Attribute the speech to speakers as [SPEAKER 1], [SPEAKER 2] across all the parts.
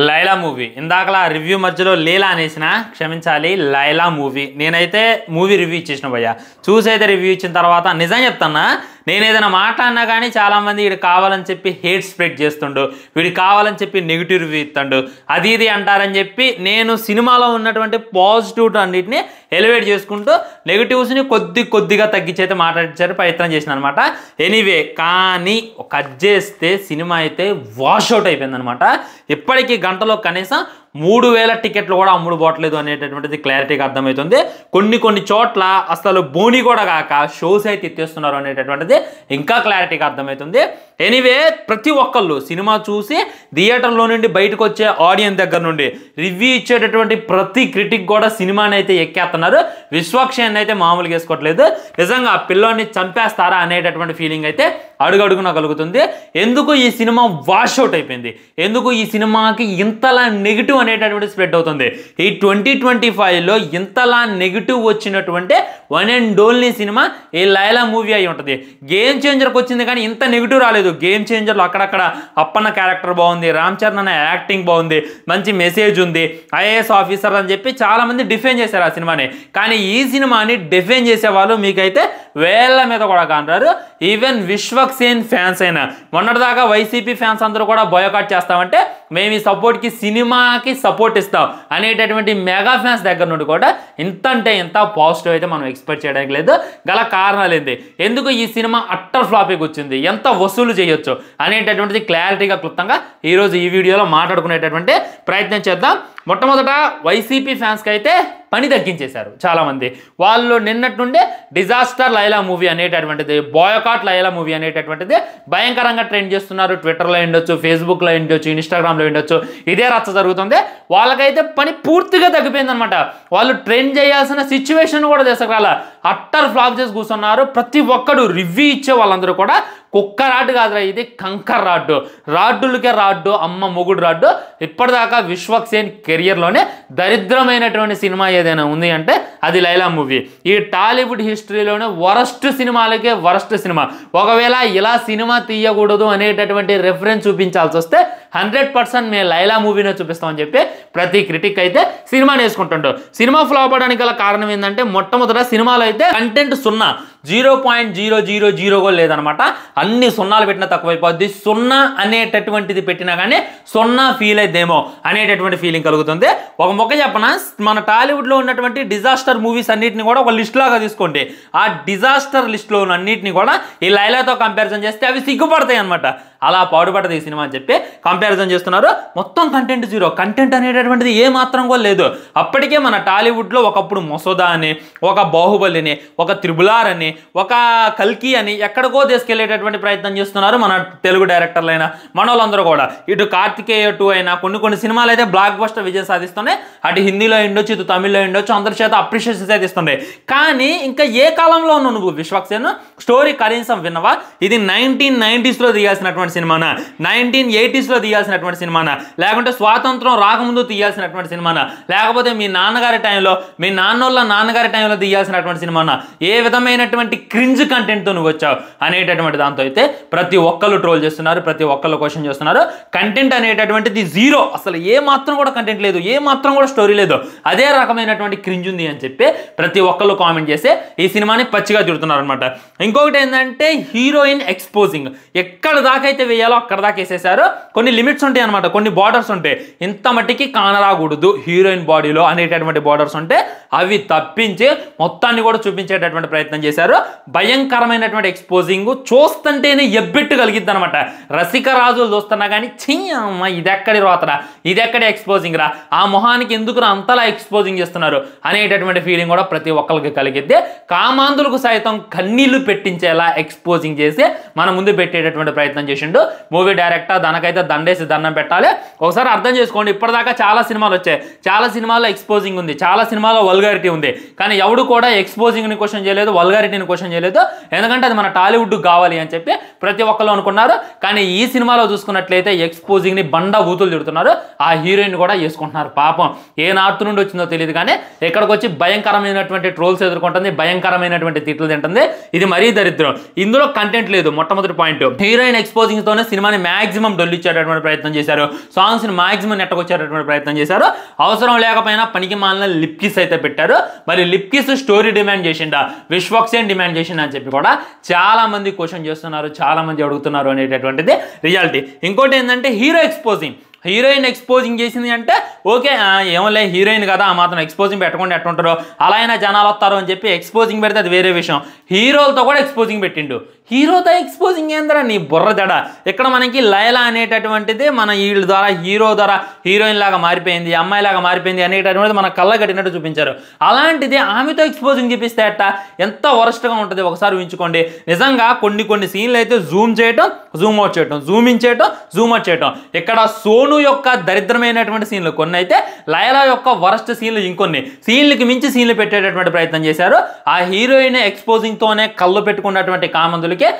[SPEAKER 1] Laila movie ఇందాకలా review మధ్యలో లీలా అనేసిన క్షమించాలి. Laila movie నేనైతే మూవీ రివ్యూ ఇచ్చేసిన భయ్య. చూసైతే రివ్యూ ఇచ్చిన తర్వాత నిజం చెప్తానా, నేను ఏదైనా మాట్లాడినా కానీ చాలామంది వీడు కావాలని చెప్పి హేట్ స్ప్రెడ్ చేస్తుండు, వీడు కావాలని చెప్పి నెగిటివ్ రివ్యూ ఇస్తాడు, అది ఇది అంటారని చెప్పి నేను సినిమాలో ఉన్నటువంటి పాజిటివ్ అన్నిటిని ఎలివేట్ చేసుకుంటూ నెగిటివ్స్ని కొద్దిగా తగ్గించైతే మాట్లాడించే ప్రయత్నం చేసిన అనమాట. ఎనీవే కానీ కట్ చేస్తే సినిమా అయితే వాష్ అవుట్ అయిపోయింది అనమాట. ఇప్పటికీ గంటలో కనీసం 3000 టికెట్లు కూడా అమ్ముడు పోవట్లేదు అనేటటువంటిది క్లారిటీగా అర్థమవుతుంది. కొన్ని చోట్ల అసలు బోని కూడా కాక షోస్ అయితే ఎత్తేస్తున్నారు అనేటటువంటిది ఇంకా క్లారిటీగా అర్థమవుతుంది. ఎనీవే ప్రతి ఒక్కళ్ళు సినిమా చూసి థియేటర్లో నుండి బయటకు వచ్చే ఆడియన్స్ దగ్గర నుండి రివ్యూ ఇచ్చేటటువంటి ప్రతి క్రిటిక్ కూడా సినిమాని అయితే ఎక్కేస్తున్నారు. విశ్వక్షేణ్ అయితే మామూలుగా వేసుకోవట్లేదు. నిజంగా ఆ పిల్లోని చంపేస్తారా అనేటటువంటి ఫీలింగ్ అయితే అడుగడుగునా కలుగుతుంది. ఎందుకు ఈ సినిమా వాష్ అవుట్ అయిపోయింది, ఎందుకు ఈ సినిమాకి ఇంతలా నెగిటివ్ అనేటటువంటి స్ప్రెడ్ అవుతుంది. ఈ 2025లో ఇంతలా నెగిటివ్ వచ్చినటువంటి వన్ అండ్ ఓన్లీ సినిమా ఈ లైలా మూవీ అయి ఉంటుంది. గేమ్ చేంజర్కి వచ్చింది కానీ ఇంత నెగిటివ్ రాలేదు. గేమ్ చేంజర్లో అక్కడక్కడ అప్పన్న క్యారెక్టర్ బాగుంది, రామ్ చరణ్ అనే యాక్టింగ్ బాగుంది, మంచి మెసేజ్ ఉంది, ఐఏఎస్ ఆఫీసర్ అని చెప్పి చాలామంది డిఫెండ్ చేశారు ఆ సినిమాని. కానీ ఈ సినిమాని డిఫెండ్ చేసే వాళ్ళు మీకైతే వేళ్ల మీద కూడా కాంటారు. ఈవెన్ విశ్వక్సేన్ ఫ్యాన్స్ అయినా మొన్నటిదాకా వైసీపీ ఫ్యాన్స్ అందరూ కూడా బాయ్కాట్ చేస్తామంటే మేము ఈ సపోర్ట్కి సినిమాకి సపోర్ట్ ఇస్తాం అనేటటువంటి మెగా ఫ్యాన్స్ దగ్గర నుండి కూడా ఇంత అంటే ఇంత పాజిటివ్ అయితే మనం ఎక్స్పెక్ట్ చేయడానికి లేదు. గల కారణాలు ఏంటి, ఎందుకు ఈ సినిమా అట్టర్ ఫ్లాపింగ్ వచ్చింది, ఎంత వసూలు చేయొచ్చు అనేటటువంటిది క్లారిటీగా క్లుప్తంగా ఈరోజు ఈ వీడియోలో మాట్లాడుకునేటటువంటి ప్రయత్నం చేద్దాం. మొట్టమొదట వైసీపీ ఫ్యాన్స్కి అయితే పని తగ్గించేశారు చాలామంది. వాళ్ళు నిన్నటి నుండే డిజాస్టర్ లైలా మూవీ అనేటటువంటిది, బాయ్కాట్ లైలా మూవీ అనేటటువంటిది భయంకరంగా ట్రెండ్ చేస్తున్నారు. ట్విట్టర్లో ఉండొచ్చు, ఫేస్బుక్లో ఉండొచ్చు, ఇన్స్టాగ్రామ్లో ఉండొచ్చు, ఇదే రచ్చ జరుగుతుంది. వాళ్ళకైతే పని పూర్తిగా తగ్గిపోయిందనమాట. వాళ్ళు ట్రెండ్ చేయాల్సిన సిచ్యువేషన్ కూడా తీసుకురాల, అట్టర్ ఫ్లాప్ చేసి కూర్చున్నారు. ప్రతి ఒక్కడు రివ్యూ ఇచ్చే వాళ్ళందరూ కూడా కుక్క రాడ్డు కాదురా ఇది, కంకర్ రాడ్డు, రాడ్డులకే రాడ్డు, అమ్మ మొగుడు రాడ్డు. ఇప్పటిదాకా విశ్వక్సేన్ కెరియర్లోనే దరిద్రమైనటువంటి సినిమా ఏదైనా ఉంది అంటే అది లైలా మూవీ. ఈ టాలీవుడ్ హిస్టరీలోనే వరస్ట్ సినిమాలకే వరస్ట్ సినిమా. ఒకవేళ ఇలా సినిమా తీయకూడదు అనేటటువంటి రెఫరెన్స్ చూపించాల్సి వస్తే 100% మేము లైలా మూవీనే చూపిస్తామని చెప్పి ప్రతి క్రిటిక్ అయితే సినిమాని వేసుకుంటుంటాడు. సినిమా ఫ్లాప్ అవడానికి గల కారణం ఏంటంటే మొట్టమొదట సినిమాలో అయితే కంటెంట్ 0.000 కూడా లేదనమాట. అన్ని సున్నాలు పెట్టినా తక్కువైపోద్ది. 0 అనేటటువంటిది పెట్టినా కానీ 0 ఫీల్ అయిద్దేమో అనేటటువంటి ఫీలింగ్ కలుగుతుంది. ఒక మొక్క చెప్పన, మన టాలీవుడ్లో ఉన్నటువంటి డిజాస్టర్ మూవీస్ అన్నిటిని కూడా ఒక లిస్ట్ లాగా తీసుకోండి. ఆ డిజాస్టర్ లిస్ట్లో ఉన్న అన్నిటిని కూడా ఈ లైలాతో కంపారిజన్ చేస్తే అవి సిగ్గుపడతాయి అనమాట. అలా పాడుపడదు ఈ సినిమా అని చెప్పి కంపారిజన్ చేస్తున్నారు. మొత్తం కంటెంట్ 0, కంటెంట్ అనేటటువంటిది ఏ మాత్రం కూడా లేదు. అప్పటికే మన టాలీవుడ్లో ఒకప్పుడు మసోదా అని, ఒక బాహుబలిని, ఒక త్రిబులార్ అని, ఒక కల్కి అని ఎక్కడికో తీసుకెళ్లేటటువంటి ప్రయత్నం చేస్తున్నారు మన తెలుగు డైరెక్టర్లైనా మన వాళ్ళందరూ కూడా. ఇటు కార్తికేయ 2 అయినా కొన్ని సినిమాలు అయితే బ్లాక్ బస్టర్ విజయం సాధిస్తున్నాయి. అటు హిందీలో ఉండొచ్చు, ఇటు తమిళ్లో ఉండొచ్చు, అందరి చేత అప్రిషియేషన్ అయితే ఇస్తున్నాయి. కానీ ఇంకా ఏ కాలంలో ఉన్నావు నువ్వు విశ్వక్సేన్? స్టోరీ కనీసం విన్నవా? ఇది 1990sలో దిగాల్సినటువంటి సినిమానా, 1980sలో తీయాల్సినటువంటి సినిమానా, లేకుంటే స్వాతంత్రం రాకముందు తీయాల్సినటువంటి సినిమానా, లేకపోతే మీ నాన్నగారి టైంలో, మీ నాన్నోళ్ళ నాన్నగారి టైంలో తీయాల్సినటువంటి సినిమానా? ఏ విధమైనటువంటి క్రింజ్ కంటెంట్తో నువ్వు వచ్చావు అనేటటువంటి దాంతో అయితే ప్రతి ఒక్కళ్ళు ట్రోల్ చేస్తున్నారు, ప్రతి ఒక్కళ్ళు క్వశ్చన్ చేస్తున్నారు. కంటెంట్ అనేటటువంటిది 0, అసలు ఏ మాత్రం కూడా కంటెంట్ లేదు, ఏ మాత్రం కూడా స్టోరీ లేదు, అదే రకమైనటువంటి క్రింజ్ ఉంది అని చెప్పి ప్రతి ఒక్కళ్ళు కామెంట్ చేసి ఈ సినిమాని పచ్చిగా తిడుతున్నారు అనమాట. ఇంకొకటి ఏంటంటే హీరోయిన్ ఎక్స్పోజింగ్. ఎక్కడ దాకా అయితే వేయాలో అక్కడ దాకా వేసేసారు. కొన్ని లిమిట్స్ ఉంటాయి అనమాట, కొన్ని బార్డర్స్ ఉంటాయి. ఇంత మట్టికి కానరాకూడదు హీరోయిన్ బాడీలో అనేటటువంటి బార్డర్స్ ఉంటే అవి తప్పించి మొత్తాన్ని కూడా చూపించేటటువంటి ప్రయత్నం చేశారు. భయంకరమైనటువంటి ఎక్స్పోజింగ్ చూస్తుంటేనే ఎబ్బెట్టు కలిగిద్ది అనమాట. రసిక రాజులు చూస్తున్నా కానీ చెయ్యమ్మ ఇదెక్కడి రోతరా, ఇదెక్కడి ఎక్స్పోజింగ్ రా, ఆ మొహానికి ఎందుకు అంతలా ఎక్స్పోజింగ్ చేస్తున్నారు అనేటటువంటి ఫీలింగ్ కూడా ప్రతి ఒక్కరికి కలిగిద్ది. కామాంధులకు సైతం కన్నీళ్లు పెట్టించేలా ఎక్స్పోజింగ్ చేసి మన ముందు పెట్టేటటువంటి ప్రయత్నం చేసిండు మూవీ డైరెక్టర్. దానికైతే దండేసి దండం పెట్టాలి. ఒకసారి అర్థం చేసుకోండి, ఇప్పటిదాకా చాలా సినిమాలు వచ్చాయి, చాలా సినిమాల్లో ఎక్స్పోజింగ్ ఉంది, చాలా సినిమాల్లో వల్గారిటీ ఉంది. కానీ ఎవడు కూడా ఎక్స్పోజింగ్ని క్వశ్చన్ చేయలేదు, వల్గారిటీని క్వశ్చన్ చేయలేదు. ఎందుకంటే అది మన టాలీవుడ్ కావాలి అని చెప్పి ప్రతి ఒక్కరు అనుకున్నారు. కానీ ఈ సినిమాలో చూసుకున్నట్లయితే ఎక్స్పోజింగ్ని బండ బూతులు తిడుతున్నారు. ఆ హీరోయిన్ కూడా వేసుకుంటున్నారు. పాపం ఏ నార్త్ నుండి వచ్చిందో తెలియదు కానీ ఇక్కడికి వచ్చి భయంకరమైనటువంటి ట్రోల్స్ ఎదుర్కొంటుంది, భయంకరమైనటువంటి తిట్లు తింటుంది. ఇది మరీ దరిద్రం. ఇందులో కంటెంట్ లేదు. మొట్టమొదటి పాయింట్, హీరోయిన్ ఎక్స్పోజింగ్ తోనే సినిమాని మాక్సిమం డొల్లిచ్చేటటువంటి ప్రయత్నం చేశారు, సాంగ్స్ని మాక్సిమం నెట్టకొచ్చేటటువంటి ప్రయత్నం చేశారు. అవసరం లేకపోయినా పనికి మాలిన లిప్ కిస్ అయితే పెట్టారు. మరి లిప్ కిస్ స్టోరీ డిమాండ్ చేసిండా, విశ్వక్సేన్ డిమాండ్ చేసిండా అని చెప్పి కూడా చాలా మంది క్వశ్చన్ చేస్తున్నారు, చాలా మంది అడుగుతున్నారు అనేటటువంటిది రియాలిటీ. ఇంకోటి ఏంటంటే హీరో ఎక్స్పోజింగ్, హీరోయిన్ ఎక్స్పోజింగ్ చేసింది అంటే ఓకే, ఏమోలే హీరోయిన్ కదా ఆ మాత్రం ఎక్స్పోజింగ్ పెట్టకుండా ఎట్టుంటారో, అలా అయినా జనాలు వస్తారు అని చెప్పి ఎక్స్పోజింగ్ పెడితే అది వేరే విషయం. హీరోలతో కూడా ఎక్స్పోజింగ్ పెట్టిండు. హీరోతో ఎక్స్పోజింగ్ ఏందరా నీ బుర్ర దడ. ఇక్కడ మనకి లైలా అనేటటువంటిది మన వీళ్ళ ద్వారా హీరో ద్వారా హీరోయిన్ లాగా మారిపోయింది, అమ్మాయి లాగా మారిపోయింది అనేటటువంటిది మన కళ్ళ కట్టినట్టు చూపించారు. అలాంటిది ఆమెతో ఎక్స్పోజింగ్ చూపిస్తే అట్ట ఎంత వరస్ట్గా ఉంటుంది ఒకసారి ఊహించుకోండి. నిజంగా కొన్ని సీన్లు అయితే జూమ్ చేయటం, జూమ్ అవుట్ చేయటం, జూమ్ ఇన్ చేయటం, జూమ్ అవుట్ చేయటం. ఇక్కడ సోను యొక్క దరిద్రమైనటువంటి సీన్లు కొన్ని అయితే, లైలా యొక్క వరస్ట్ సీన్లు ఇంకొన్ని, సీన్లకి మించి సీన్లు పెట్టేటటువంటి ప్రయత్నం చేశారు. ఆ హీరోయిన్ ఎక్స్పోజింగ్ తోనే కళ్ళు పెట్టుకున్నటువంటి కామందులకి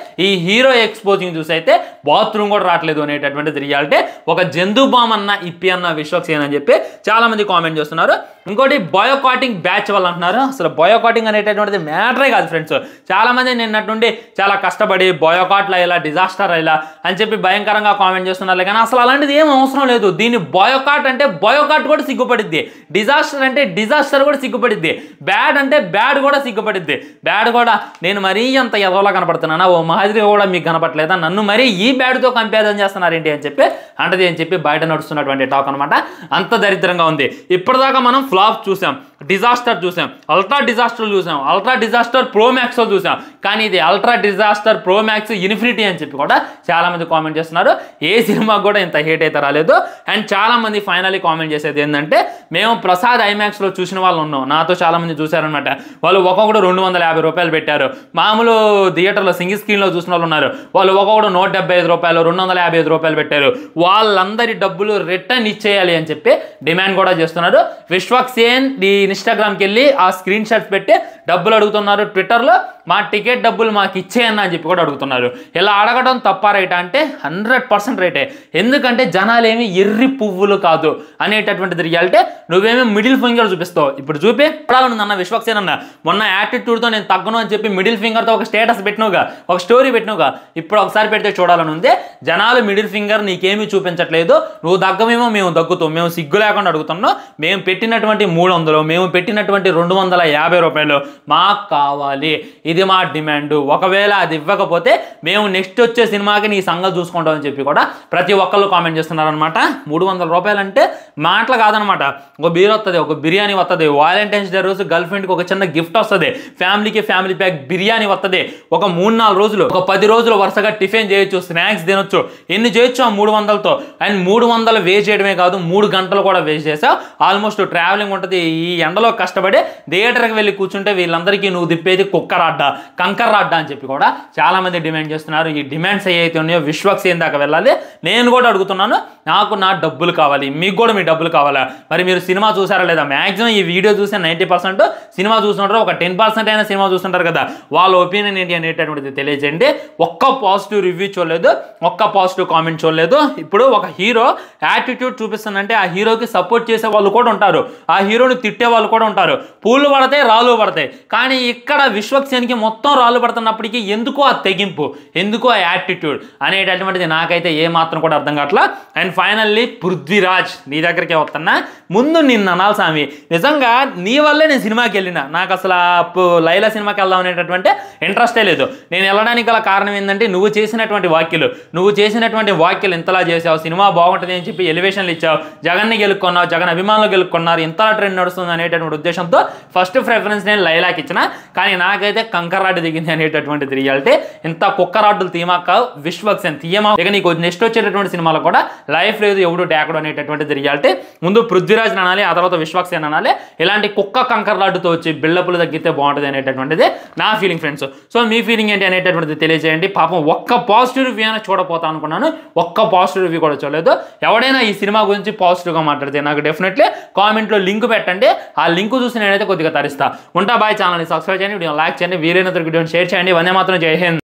[SPEAKER 1] ఈ హీరో ఎక్స్పోజింగ్ చూసి అయితే బాత్రూమ్ కూడా రావట్లేదు అనేటటువంటిది రియాలిటీ. ఒక జంతు బామ్ అన్న ఇప్పి అన్న విశ్వక్సేన్ అని చెప్పి చాలా మంది కామెంట్ చేస్తున్నారు. ఇంకోటి బాయోకాటింగ్ బ్యాచ్ వాళ్ళు అంటున్నారు. అసలు బాయోకాటింగ్ అనేటటువంటిది మ్యాటరే కాదు ఫ్రెండ్స్. చాలా మంది నిన్నటి నుండి చాలా కష్టపడి బాయోకాట్లు అయ్యేలా, డిజాస్టర్ అయ్యేలా అని చెప్పి భయంకరంగా కామెంట్ చేస్తున్నారు. కానీ అసలు అలాంటిది ఏం అవసరం లేదు. దీన్ని బాయోకాట్ అంటే బాయోకాట్ కూడా సిగ్గుపడిద్ది, డిజాస్టర్ అంటే డిజాస్టర్ కూడా సిగ్గుపడిద్ది, బ్యాడ్ అంటే బ్యాడ్ కూడా సిగ్గుపడిద్ది. బ్యాడ్ కూడా నేను మరీ అంత ఎదవలా కనపడుతున్నానా, ఓ మాదిరిగా కూడా మీకు కనపట్లేదా, నన్ను మరీ ఈ బ్యాడ్తో కంపేర్ చేస్తున్నారేంటి అని చెప్పి అంటది అని చెప్పి బయట నడుస్తున్నటువంటి టాక్ అనమాట. అంత దరిద్రంగా ఉంది. ఇప్పటిదాకా మనం ఫ్లాప్ చూసాం, డిజాస్టర్ చూసాం, అల్ట్రా డిజాస్టర్ చూసాం, అల్ట్రా డిజాస్టర్ ప్రో మ్యాక్స్ చూసాం. కానీ ఇది ultra disaster pro max infinity అని చెప్పి కూడా చాలా మంది కామెంట్ చేస్తున్నారు. ఏ సినిమాకి కూడా ఇంత హేట్ అయితే రాలేదు. అండ్ చాలా మంది ఫైనల్లీ కామెంట్ చేసేది ఏంటంటే, మేము ప్రసాద్ ఐమాక్స్లో చూసిన వాళ్ళు ఉన్నాం, నాతో చాలా మంది చూశారనమాట. వాళ్ళు ఒక్కొక్కడు 250 రూపాయలు పెట్టారు. మామూలు థియేటర్లో సింగిల్ స్క్రీన్లో చూసిన వాళ్ళు ఉన్నారు, వాళ్ళు ఒక్కొక్కడు 175 రూపాయలు, 255 రూపాయలు పెట్టారు. వాళ్ళందరి డబ్బులు రిటర్న్ ఇచ్చేయాలి అని చెప్పి డిమాండ్ కూడా చేస్తున్నారు. విశ్వక్సేన్ ఈ ఇన్స్టాగ్రామ్కి వెళ్ళి ఆ స్క్రీన్ షాట్స్ పెట్టి డబ్బులు అడుగుతున్నారు. ట్విట్టర్లో మా టికెట్ డబ్బులు మాకు ఇచ్చేయన్న అని చెప్పి కూడా అడుగుతున్నారు. ఇలా అడగడం తప్ప రైటా అంటే 100% రైటే. ఎందుకంటే జనాలు ఏమి ఎర్రి పువ్వులు కాదు అనేటటువంటిది రియాలిటీ. నువ్వేమీ మిడిల్ ఫింగర్ చూపిస్తావు. ఇప్పుడు చూపి అన్న విశ్వక్సేన్ అన్న మొన్న యాటిట్యూడ్తో నేను తగ్గను అని చెప్పి మిడిల్ ఫింగర్తో ఒక స్టేటస్ పెట్టినవుగా, ఒక స్టోరీ పెట్టినవుగా, ఇప్పుడు ఒకసారి పెడితే చూడాలని ఉంది. జనాలు మిడిల్ ఫింగర్ నీకేమీ చూపించట్లేదు. నువ్వు దగ్గమేమో మేము దగ్గుతాం, మేము సిగ్గు లేకుండా అడుగుతున్నాం. మేము పెట్టినటువంటి 300, మేము పెట్టినటువంటి 250 రూపాయలు మాకు కావాలి, ఇది మా డిమాండ్. ఒకవేళ అది ఇవ్వకపోతే మేము నెక్స్ట్ వచ్చే సినిమాకి నీ సంగతి చూసుకుంటాం అని చెప్పి కూడా ప్రతి ఒక్కళ్ళు కామెంట్ చేస్తున్నారనమాట. 300 రూపాయలు అంటే మాటలు కాదనమాట. ఒక బీర్ వస్తుంది, ఒక బిర్యానీ వస్తుంది, వాలంటైన్స్ డే రోజు గర్ల్ ఫ్రెండ్కి ఒక చిన్న గిఫ్ట్ వస్తుంది, ఫ్యామిలీకి ఫ్యామిలీ ప్యాక్ బిర్యానీ వస్తుంది. ఒక 3-4 రోజులు, ఒక 10 రోజులు వరుసగా టిఫిన్ చేయొచ్చు, స్నాక్స్ తినొచ్చు, ఎన్ని చేయొచ్చు ఆ 300తో. అండ్ 300 వేస్ట్ చేయడమే కాదు, 3 గంటలు కూడా వేస్ట్ చేసావు. ఆల్మోస్ట్ ట్రావెలింగ్ ఉంటుంది. ఈ ఎండలో కష్టపడి థియేటర్కి వెళ్ళి కూర్చుంటే వీళ్ళందరికీ నువ్వు తిప్పేది కుక్కరాడ్డా, కంకర్రాడ్డా అని చెప్పి కూడా చాలా మంది డిమాండ్ చేస్తున్నారు. ఈ డిమాండ్స్ ఏవైతే ఉన్నాయో విశ్వక్సేన్ దాకా వెళ్ళాలి. నేను కూడా అడుగుతున్నాను, నాకు నా డబ్బులు కావాలి, మీకు కూడా మీ డబ్బులు కావాలా? మరి మీరు సినిమా చూసారా లేదా? మ్యాక్సిమం ఈ వీడియో చూసే 90% సినిమా చూస్తుంటారు, ఒక 10% అయినా సినిమా చూస్తుంటారు కదా. వాళ్ళ ఒపీనియన్ ఏంటి అనేటటువంటిది తెలియజేయండి. ఒక్క పాజిటివ్ రివ్యూ చూడలేదు, ఒక్క పాజిటివ్ కామెంట్ చూడలేదు. ఇప్పుడు ఒక హీరో యాటిట్యూడ్ చూపిస్తుందంటే ఆ హీరోకి సపోర్ట్ చేసే వాళ్ళు కూడా ఉంటారు, ఆ హీరోని తిట్టే వాళ్ళు కూడా ఉంటారు. పూలు పడతాయి, రాళ్ళు పడతాయి. కానీ ఇక్కడ విశ్వక్సేన్కి మొత్తం రాళ్ళు పడుతున్నప్పటికీ ఎందుకో ఆ తెగింపు, ఎందుకో ఆ యాటిట్యూడ్ అనేటటువంటిది నాకైతే ఏ మాత్రం కూడా అర్థం కావట్లా. అండ్ ఫైనల్లీ పృథ్వీరాజ్ నీ దగ్గరికే వస్తున్నా. ముందు నిన్ను అనాలి స్వామి, నిజంగా నీ వల్లే నేను సినిమాకి వెళ్ళిన. నాకు అసలు లైలా సినిమాకి వెళ్దాం అనేటటువంటి ఇంట్రెస్టే లేదు. నేను వెళ్ళడానికి గల కారణం ఏంటంటే నువ్వు చేసినటువంటి వ్యాఖ్యలు ఇంతలా చేసావు, సినిమా బాగుంటుంది అని చెప్పి ఎలివేషన్లు ఇచ్చావు, జగన్ని గెలుక్కున్నావు, జగన్ అభిమానులు గెలుక్కున్నారు, ఇంతలా ట్రెండ్ నడుస్తుంది అనేటటువంటి ఉద్దేశంతో ఫస్ట్ ప్రిఫరెన్స్ నేను లైలాకి ఇచ్చిన. కానీ నాకైతే కంకర్రాడ్డు దిగింది అనేటటువంటిది రియాలిటీ. ఇంత కుక్కరాడ్డులు తీమాక విశ్వక్సేన్ తీయమా. ఇక నీకు నెక్స్ట్ వచ్చేటటువంటి సినిమాలో కూడా లైఫ్ లేదు, ఎవడు డాకడు అనేటటువంటిది రియాలిటీ. ముందు పృథ్వీరాజ్ అనాలి, ఆ తర్వాత విశ్వక్సేన్ అనాలి. ఇలాంటి కుక్క కంకర్రాడ్డుతో వచ్చి బిల్డప్లు తగ్గితే బాగుంటుంది అనేటటువంటిది నా ఫీలింగ్ ఫ్రెండ్స్. సో మీ ఫీలింగ్ ఏంటి అనేటటువంటిది తెలియజేయండి. పాపం ఒక్క పాజిటివ్ రివ్యూ అయినా చూడపోతా అనుకున్నాను, ఒక్క పాజిటివ్ రివ్యూ కూడా చూడలేదు. ఎవడైనా ఈ సినిమా గురించి పాజిటివ్గా మాట్లాడితే నాకు డెఫినెట్లీ కామెంట్లో లింక్ పెట్టండి. ఆ లింక్ చూసి నేనైతే కొద్దిగా తరిస్తా. ఉంటా బాయ్. ఛానల్ని సబ్స్క్రైబ్ చేయండి, వీడియో లైక్ చేయండి, వీలైనంత వీడియోని షేర్ చేయండి. వందే మాత్రం జై హింద్.